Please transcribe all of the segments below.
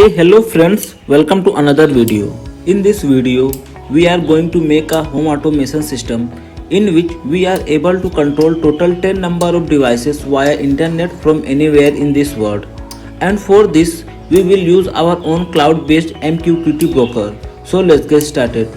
Hey hello friends, welcome to another video. In this video, we are going to make a home automation system in which we are able to control total 10 number of devices via internet from anywhere in this world. And for this, we will use our own cloud-based MQTT broker. So let's get started.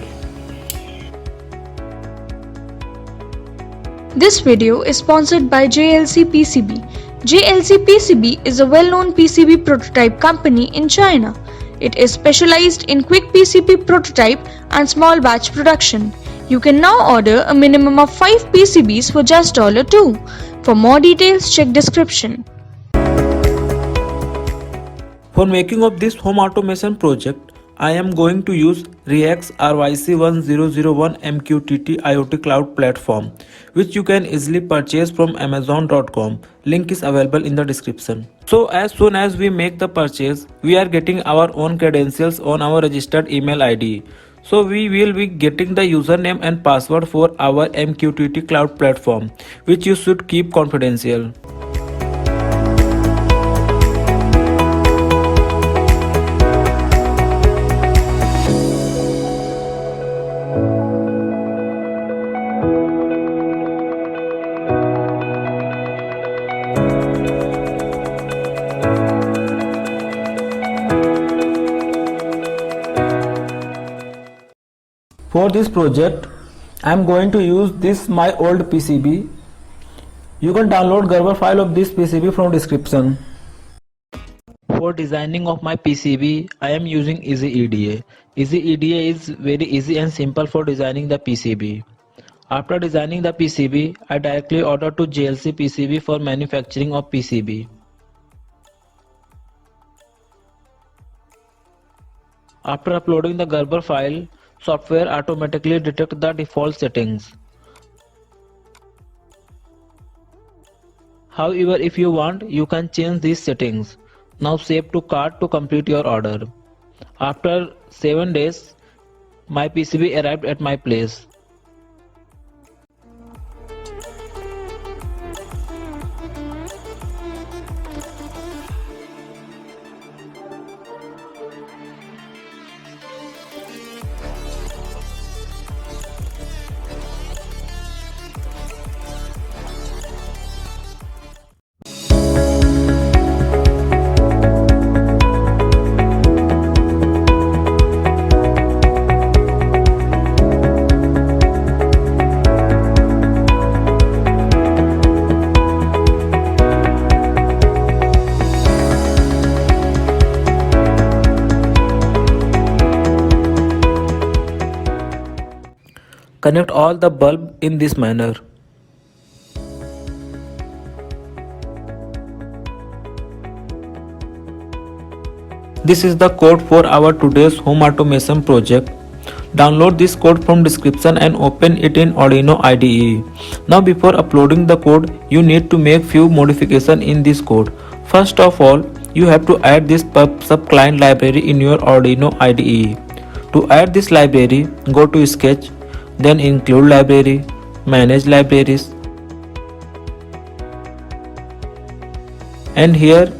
This video is sponsored by JLC PCB. JLC PCB is a well-known PCB prototype company in China. It is specialized in quick PCB prototype and small batch production. You can now order a minimum of 5 PCBs for just $2. For more details, check description. For making of this home automation project, I am going to use REAX RYC1001 MQTT IoT Cloud Platform, which you can easily purchase from Amazon.com. Link is available in the description. So as soon as we make the purchase, we are getting our own credentials on our registered email ID. So we will be getting the username and password for our MQTT Cloud Platform, which you should keep confidential. For this project, I am going to use this my old PCB. You can download Gerber file of this PCB from description. For designing of my PCB, I am using EasyEDA. EasyEDA is very easy and simple for designing the PCB. After designing the PCB, I directly order to JLC PCB for manufacturing of PCB. After uploading the Gerber file, software automatically detects the default settings. However, if you want, you can change these settings. Now save to cart to complete your order. After 7 days, my PCB arrived at my place. Connect all the bulb in this manner. This is the code for our today's home automation project. Download this code from description and open it in Arduino IDE. Now before uploading the code, you need to make few modifications in this code. First of all, you have to add this pub/sub client library in your Arduino IDE. To add this library, go to Sketch, then include library, manage libraries, and here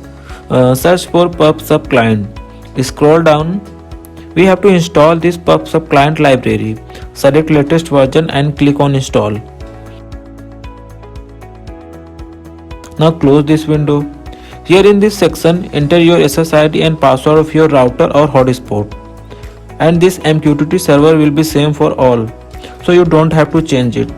search for pub/sub client. Scroll down. We have to install this pub/sub client library. Select latest version and click on install. Now close this window. Here in this section, enter your SSID and password of your router or hotspot. And this MQTT server will be same for all, so you don't have to change it.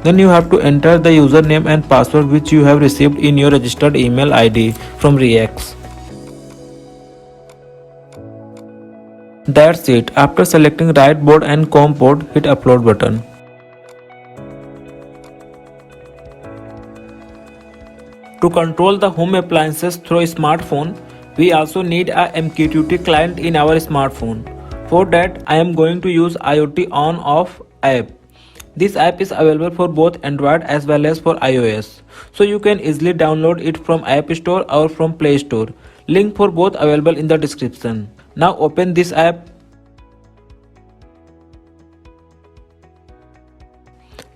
Then you have to enter the username and password which you have received in your registered email ID from REAX. That's it. After selecting right board and COM port, hit upload button. To control the home appliances through a smartphone, we also need a MQTT client in our smartphone. For that, I am going to use IoT on-off app. This app is available for both Android as well as for iOS. So you can easily download it from App Store or from Play Store. Link for both available in the description. Now open this app.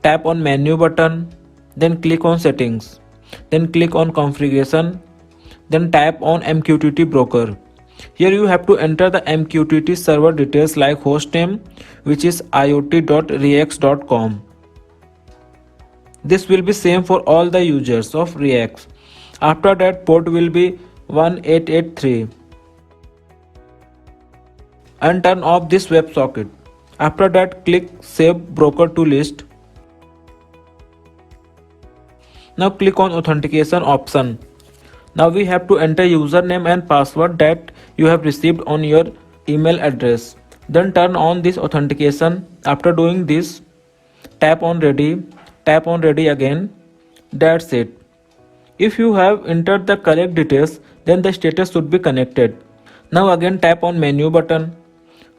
Tap on menu button, then click on settings. Then click on configuration. then tap on MQTT broker. Here you have to enter the MQTT server details like hostname, which is iot.reax.com. This will be same for all the users of Reax. After that, port will be 1883. And turn off this WebSocket. After that, click Save Broker to List. Now click on Authentication option. Now we have to enter username and password that you have received on your email address. Then turn on this authentication. After doing this, tap on ready again. That's it. If you have entered the correct details, then the status should be connected. Now again tap on menu button.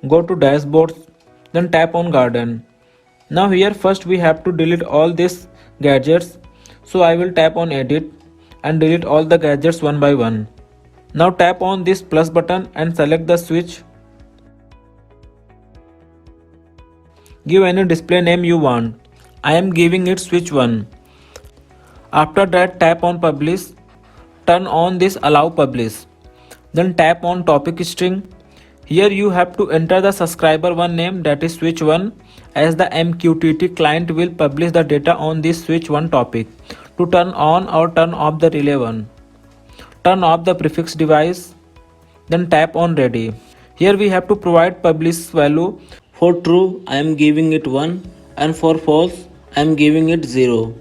Go to dashboards, then tap on garden. Now here first we have to delete all these gadgets. So I will tap on edit and delete all the gadgets one by one. Now tap on this plus button and select the switch. Give any display name you want. I am giving it switch 1. After that, tap on publish. Turn on this allow publish. Then tap on topic string. Here you have to enter the subscriber 1 name, that is switch 1, as the MQTT client will publish the data on this switch 1 topic. To turn on or turn off the relay 1. Turn off the prefix device. Then tap on ready. Here we have to provide publish value. For true, I am giving it 1, and for false, I am giving it 0.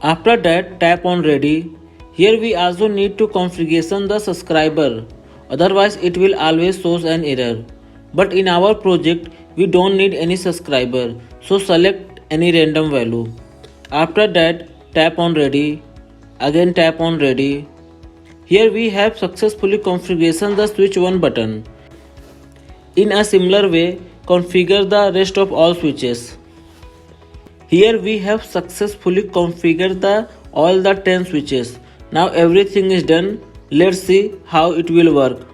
After that, tap on ready. Here we also need to configuration the subscriber, otherwise it will always shows an error. But in our project, we don't need any subscriber, so select any random value. After that, tap on ready. Again tap on ready. Here we have successfully configured the switch 1 button. In a similar way, configure the rest of all switches. Here we have successfully configured all the 10 switches. Now everything is done. Let's see how it will work.